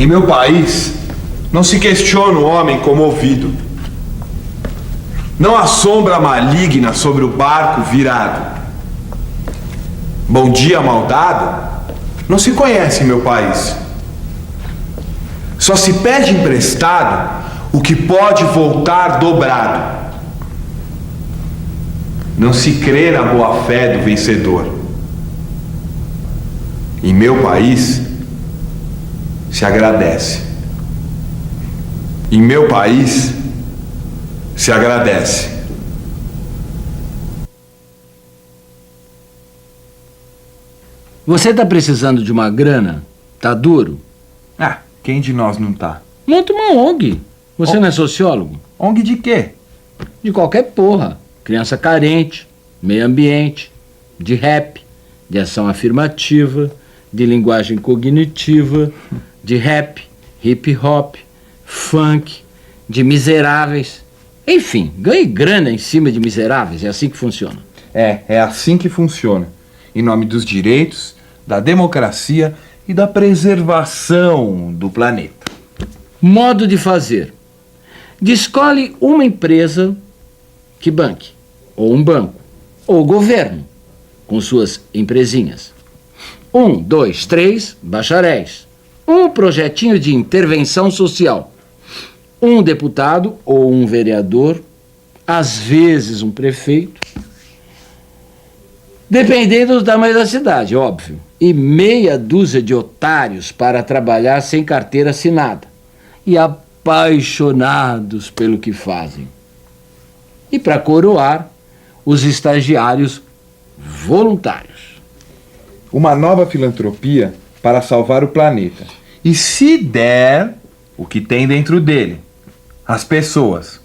Em meu país, não se questiona o homem comovido. Não há sombra maligna sobre o barco virado. Bom dia mal dado não se conhece em meu país. Só se pede emprestado o que pode voltar dobrado. Não se crê na boa-fé do vencedor. Em meu país, se agradece. Em meu país, se agradece. Você tá precisando de uma grana? Tá duro? Ah, quem de nós não tá? Monta uma ONG. Você não é sociólogo? ONG de quê? De qualquer porra. Criança carente, meio ambiente, de rap, de ação afirmativa, de linguagem cognitiva, de rap, hip hop, funk, de miseráveis. Enfim, ganhe grana em cima de miseráveis, é assim que funciona. É assim que funciona. Em nome dos direitos, da democracia e da preservação do planeta. Modo de fazer. Escolhe uma empresa que banque, ou um banco, ou o governo, com suas empresinhas. 1, 2, 3 bacharéis. Um projetinho de intervenção social. Um deputado ou um vereador, às vezes um prefeito, dependendo do tamanho da cidade, óbvio. E meia dúzia de otários para trabalhar sem carteira assinada. E apaixonados pelo que fazem. E para coroar, os estagiários voluntários. Uma nova filantropia para salvar o planeta. E se der, o que tem dentro dele? As pessoas.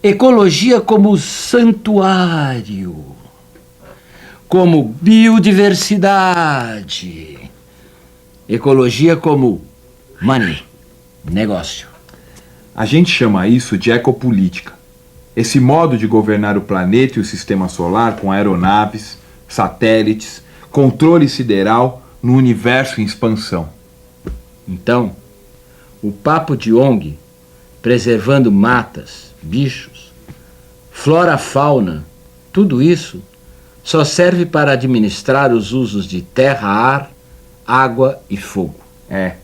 Ecologia como santuário, como biodiversidade. Ecologia como money, negócio. A gente chama isso de ecopolítica. Esse modo de governar o planeta e o sistema solar com aeronaves, satélites, controle sideral no universo em expansão. Então, o papo de ONG, preservando matas, bichos, flora, fauna, tudo isso só serve para administrar os usos de terra, ar, água e fogo. É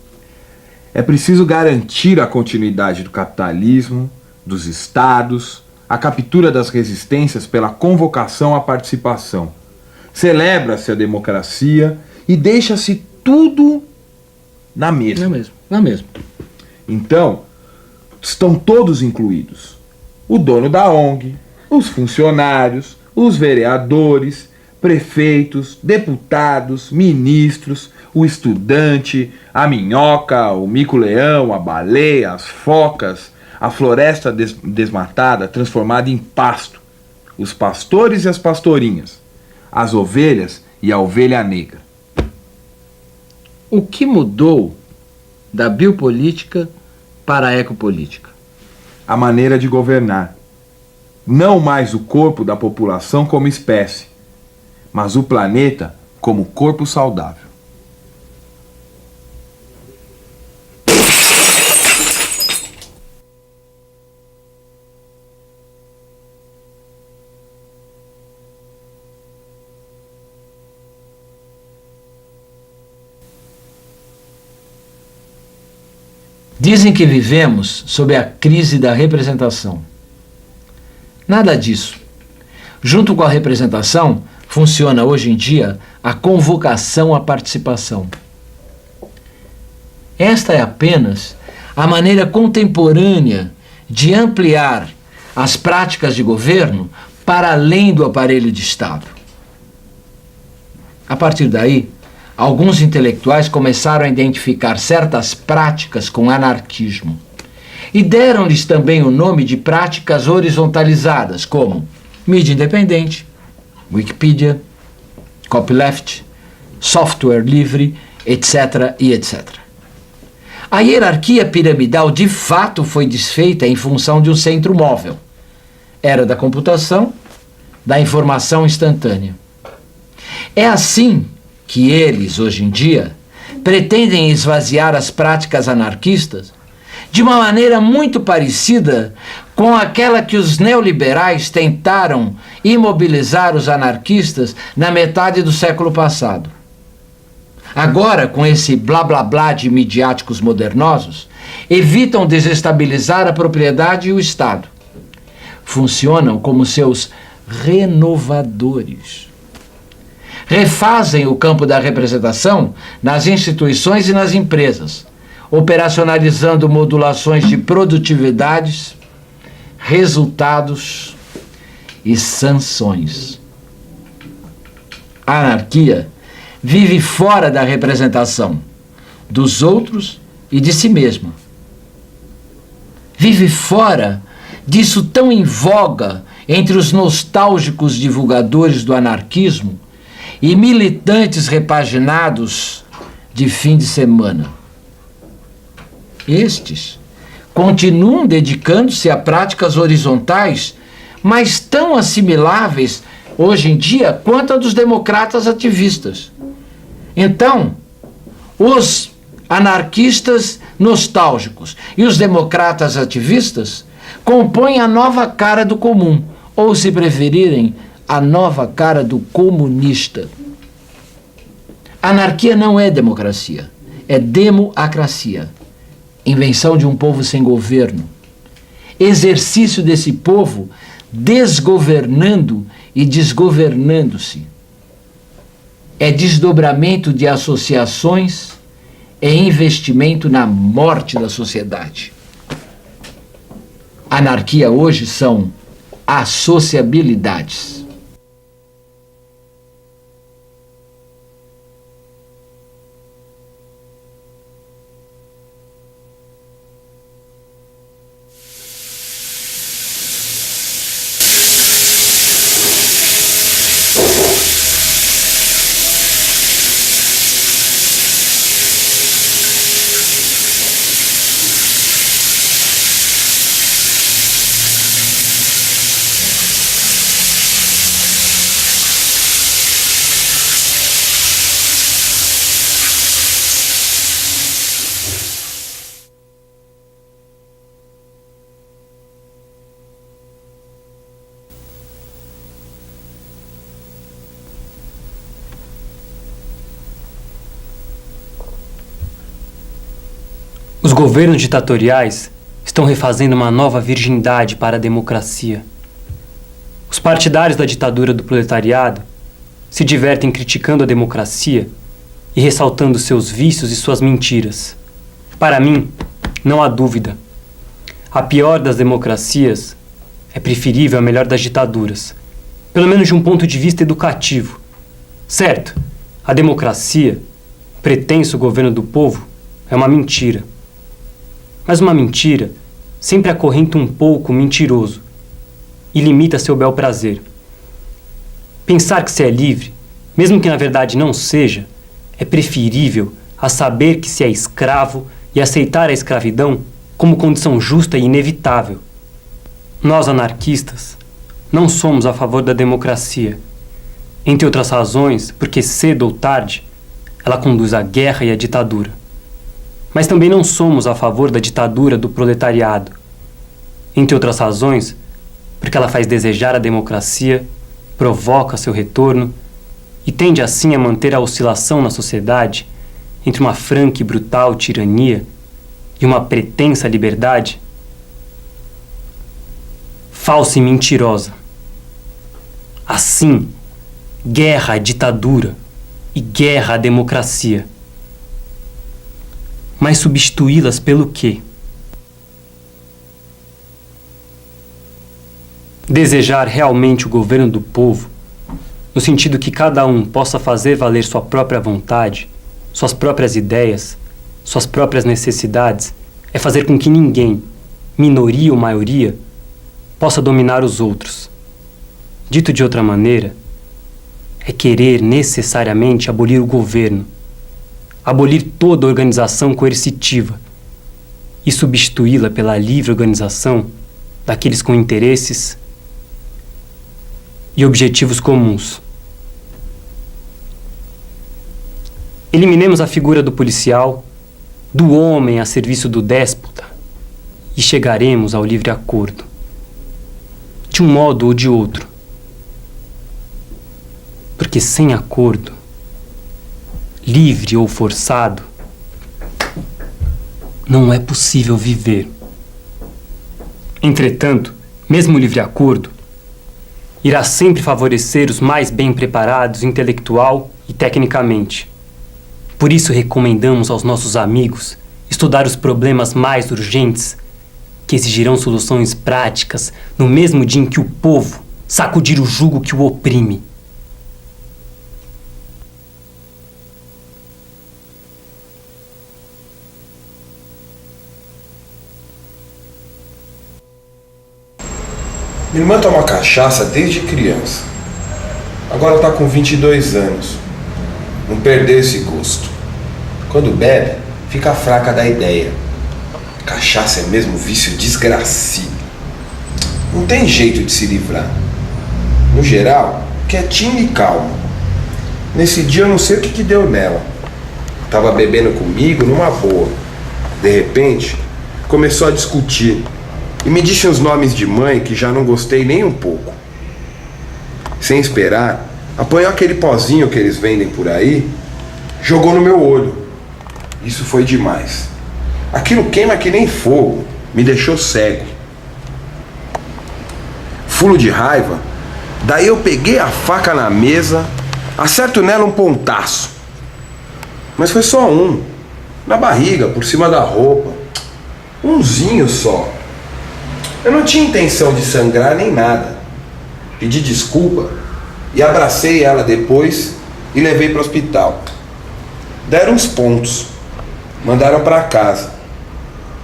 preciso garantir a continuidade do capitalismo, dos estados, a captura das resistências pela convocação à participação. Celebra-se a democracia e deixa-se tudo na mesma. Na mesma. Então, estão todos incluídos. O dono da ONG, os funcionários, os vereadores, prefeitos, deputados, ministros, o estudante, a minhoca, o mico-leão, a baleia, as focas, a floresta desmatada transformada em pasto, os pastores e as pastorinhas, as ovelhas e a ovelha negra. O que mudou da biopolítica para a ecopolítica? A maneira de governar. Não mais o corpo da população como espécie, mas o planeta como corpo saudável. Dizem que vivemos sob a crise da representação. Nada disso. Junto com a representação, funciona hoje em dia a convocação à participação. Esta é apenas a maneira contemporânea de ampliar as práticas de governo para além do aparelho de Estado. A partir daí, alguns intelectuais começaram a identificar certas práticas com anarquismo e deram-lhes também o nome de práticas horizontalizadas, como mídia independente, Wikipedia, copyleft, software livre, etc. e etc. A hierarquia piramidal de fato foi desfeita em função de um centro móvel. Era da computação, da informação instantânea. É assim que eles, hoje em dia, pretendem esvaziar as práticas anarquistas de uma maneira muito parecida com aquela que os neoliberais tentaram imobilizar os anarquistas na metade do século passado. Agora, com esse blá blá blá de midiáticos modernosos, evitam desestabilizar a propriedade e o Estado. Funcionam como seus renovadores. Refazem o campo da representação nas instituições e nas empresas, operacionalizando modulações de produtividades, resultados e sanções. A anarquia vive fora da representação dos outros e de si mesma. Vive fora disso tão em voga entre os nostálgicos divulgadores do anarquismo e militantes repaginados de fim de semana. Estes continuam dedicando-se a práticas horizontais, mas tão assimiláveis hoje em dia quanto a dos democratas ativistas. Então, os anarquistas nostálgicos e os democratas ativistas compõem a nova cara do comum, ou, se preferirem, a nova cara do comunista. Anarquia não é democracia, é democracia. Invenção de um povo sem governo. Exercício desse povo desgovernando e desgovernando-se. É desdobramento de associações, é investimento na morte da sociedade. Anarquia hoje são associabilidades. Os governos ditatoriais estão refazendo uma nova virgindade para a democracia. Os partidários da ditadura do proletariado se divertem criticando a democracia e ressaltando seus vícios e suas mentiras. Para mim, não há dúvida. A pior das democracias é preferível à melhor das ditaduras, pelo menos de um ponto de vista educativo. Certo, a democracia, pretenso governo do povo, é uma mentira. Mas uma mentira sempre acorrenta um pouco o mentiroso e limita seu bel prazer. Pensar que se é livre, mesmo que na verdade não seja, é preferível a saber que se é escravo e aceitar a escravidão como condição justa e inevitável. Nós, anarquistas, não somos a favor da democracia, entre outras razões porque cedo ou tarde ela conduz à guerra e à ditadura. Mas também não somos a favor da ditadura do proletariado, entre outras razões porque ela faz desejar a democracia, provoca seu retorno e tende assim a manter a oscilação na sociedade entre uma franca e brutal tirania e uma pretensa liberdade falsa e mentirosa. Assim, guerra à ditadura e guerra à democracia. Mas substituí-las pelo quê? Desejar realmente o governo do povo, no sentido que cada um possa fazer valer sua própria vontade, suas próprias ideias, suas próprias necessidades, é fazer com que ninguém, minoria ou maioria, possa dominar os outros. Dito de outra maneira, é querer necessariamente abolir o governo, abolir toda organização coercitiva e substituí-la pela livre organização daqueles com interesses e objetivos comuns. Eliminemos a figura do policial, do homem a serviço do déspota, e chegaremos ao livre acordo, de um modo ou de outro. Porque sem acordo, livre ou forçado, não é possível viver. Entretanto, mesmo o livre acordo irá sempre favorecer os mais bem preparados intelectual e tecnicamente. Por isso recomendamos aos nossos amigos estudar os problemas mais urgentes, que exigirão soluções práticas no mesmo dia em que o povo sacudir o jugo que o oprime. Minha irmã toma cachaça desde criança. Agora tá com 22 anos. Não perdeu esse gosto. Quando bebe, fica fraca da ideia. Cachaça é mesmo vício desgracido. Não tem jeito de se livrar. No geral, quietinho e calmo. Nesse dia eu não sei o que deu nela. Tava bebendo comigo numa boa. De repente, começou a discutir. E me disse uns nomes de mãe que já não gostei nem um pouco. Sem esperar, apanhou aquele pozinho que eles vendem por aí, jogou no meu olho. Isso foi demais. Aquilo queima que nem fogo, me deixou cego. Fulo de raiva, daí eu peguei a faca na mesa, acerto nela um pontaço. Mas foi só um, na barriga, por cima da roupa. Umzinho só. Eu não tinha intenção de sangrar nem nada. Pedi desculpa e abracei ela depois e levei para o hospital. Deram uns pontos. Mandaram para casa.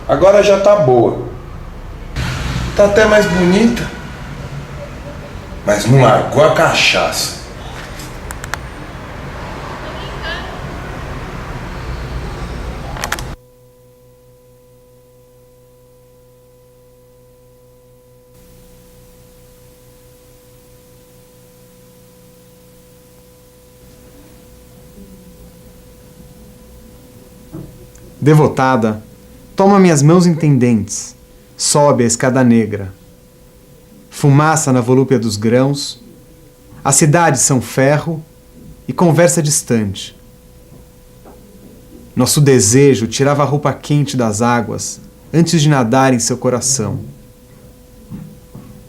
Agora já tá boa. Tá até mais bonita. Mas não largou a cachaça. Devotada, toma minhas mãos intendentes, sobe a escada negra. Fumaça na volúpia dos grãos, as cidades são ferro e conversa distante. Nosso desejo tirava a roupa quente das águas antes de nadar em seu coração.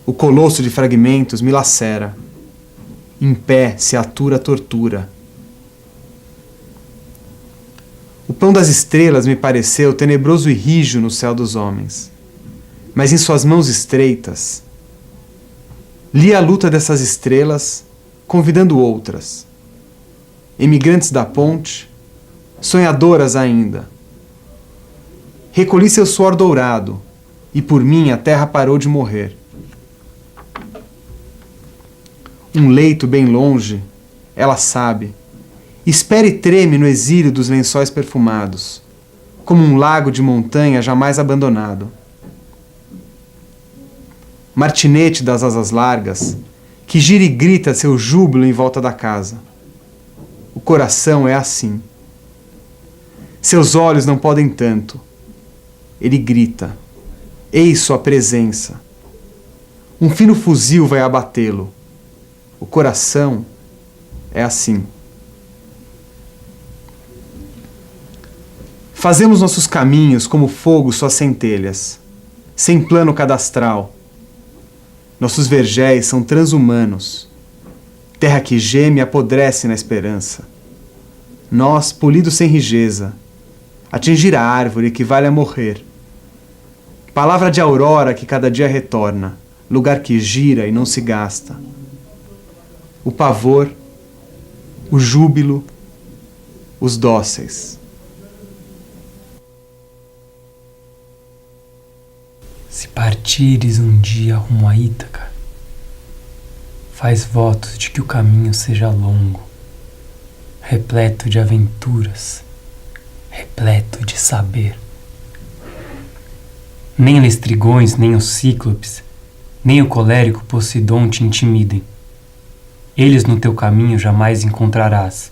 O colosso de fragmentos me lacera. Em pé se atura a tortura. O pão das estrelas me pareceu tenebroso e rijo no céu dos homens. Mas em suas mãos estreitas, li a luta dessas estrelas, convidando outras. Emigrantes da ponte, sonhadoras ainda. Recolhi seu suor dourado, e por mim a terra parou de morrer. Um leito bem longe, ela sabe, espera e treme no exílio dos lençóis perfumados, como um lago de montanha jamais abandonado. Martinete das asas largas, que gira e grita seu júbilo em volta da casa. O coração é assim. Seus olhos não podem tanto. Ele grita. Eis sua presença. Um fino fuzil vai abatê-lo. O coração é assim. Fazemos nossos caminhos como fogo suas centelhas, sem plano cadastral. Nossos vergéis são transumanos. Terra que geme apodrece na esperança. Nós, polidos sem rijeza, atingir a árvore equivale a morrer. Palavra de aurora que cada dia retorna, lugar que gira e não se gasta. O pavor, o júbilo, os dóceis. Se partires um dia rumo a Ítaca, faz votos de que o caminho seja longo, repleto de aventuras, repleto de saber. Nem Lestrigões, nem os Cíclopes, nem o colérico Poseidon te intimidem. Eles no teu caminho jamais encontrarás.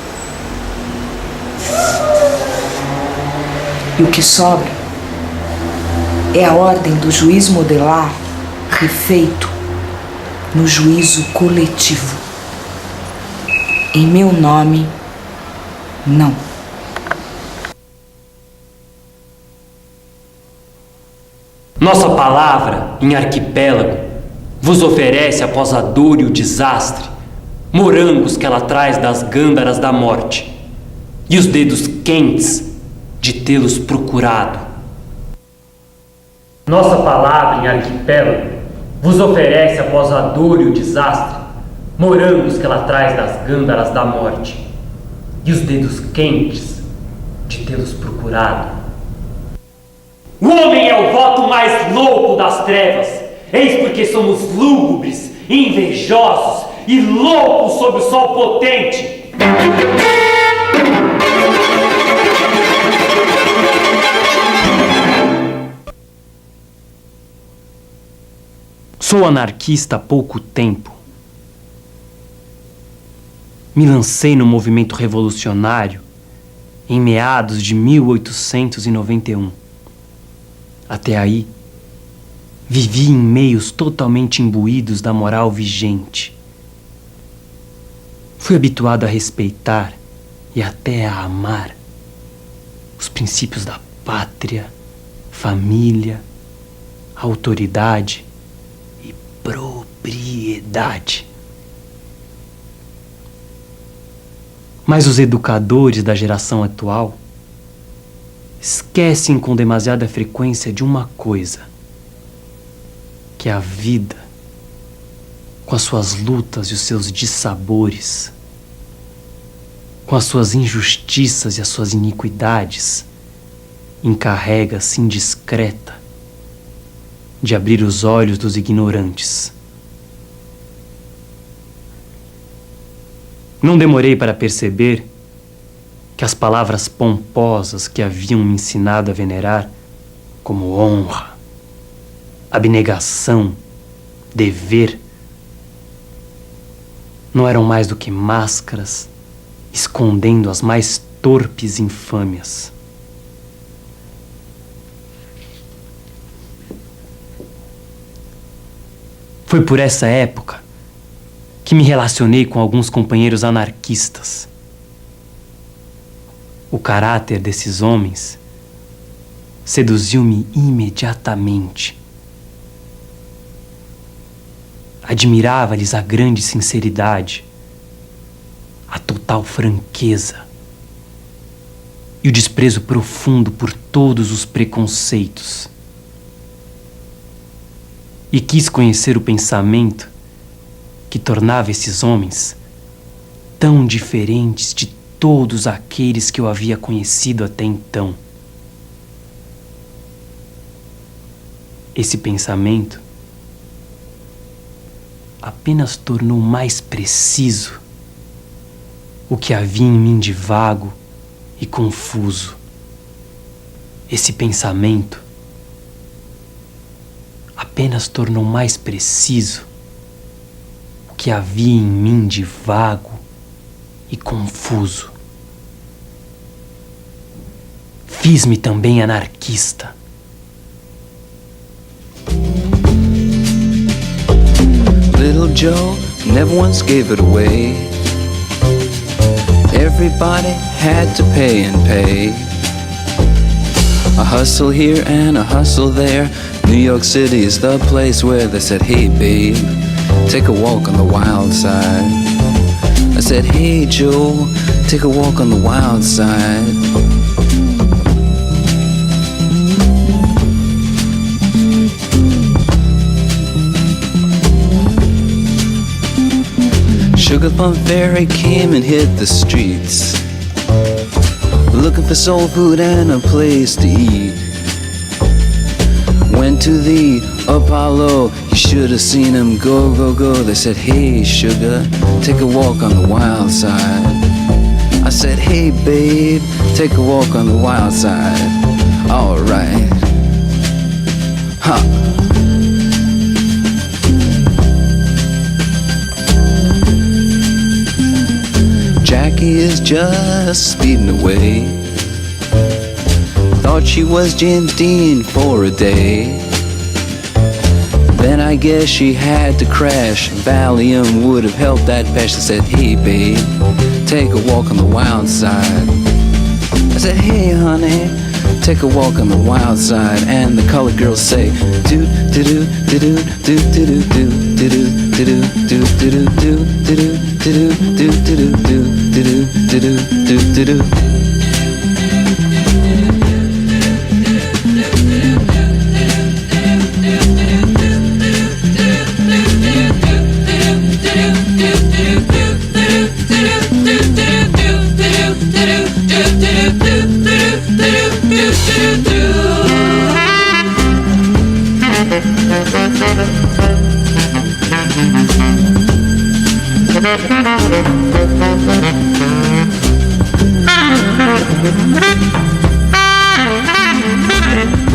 E o que sobra é a ordem do juiz modelar refeito no juízo coletivo. Em meu nome, não. Nossa palavra, em arquipélago, vos oferece após a dor e o desastre, morangos que ela traz das gândaras da morte, e os dedos quentes de tê-los procurado. Nossa palavra, em arquipélago, vos oferece após a dor e o desastre, morangos que ela traz das gândaras da morte, e os dedos quentes de tê-los procurado. O homem é o voto mais louco das trevas, eis porque somos lúgubres, invejosos e loucos sob o sol potente. Sou anarquista há pouco tempo. Me lancei no movimento revolucionário em meados de 1891. Até aí, vivi em meios totalmente imbuídos da moral vigente. Fui habituado a respeitar e até a amar os princípios da pátria, família, autoridade e propriedade. Mas os educadores da geração atual esquecem com demasiada frequência de uma coisa, que é a vida, com as suas lutas e os seus dissabores, com as suas injustiças e as suas iniquidades, encarrega-se indiscreta de abrir os olhos dos ignorantes. Não demorei para perceber que as palavras pomposas que haviam me ensinado a venerar, como honra, abnegação, dever, não eram mais do que máscaras escondendo as mais torpes infâmias. Foi por essa época que me relacionei com alguns companheiros anarquistas. O caráter desses homens seduziu-me imediatamente. Admirava-lhes a grande sinceridade, a total franqueza e o desprezo profundo por todos os preconceitos. E quis conhecer o pensamento que tornava esses homens tão diferentes de todos aqueles que eu havia conhecido até então. Esse pensamento apenas tornou mais preciso o que havia em mim de vago e confuso. Esse pensamento apenas tornou mais preciso o que havia em mim de vago e confuso. Fiz-me também anarquista. Little Joe never once gave it away. Everybody had to pay and pay. A hustle here and a hustle there. New York City is the place where they said, hey babe, take a walk on the wild side. I said, hey Joe, take a walk on the wild side. Sugar Plum Fairy came and hit the streets, looking for soul food and a place to eat. Went to the Apollo, you should have seen him go, go, go. They said, hey sugar, take a walk on the wild side. I said, hey babe, take a walk on the wild side. Alright. Ha. Jackie is just speeding away. thought she was James Dean for a day. Then I guess she had to crash. Valium would have helped that patch. I said, hey babe, take a walk on the wild side. I said, hey honey, take a walk on the wild side. And the colored girls say, do do do do do do do do do do do do do do do do do do. Thank you.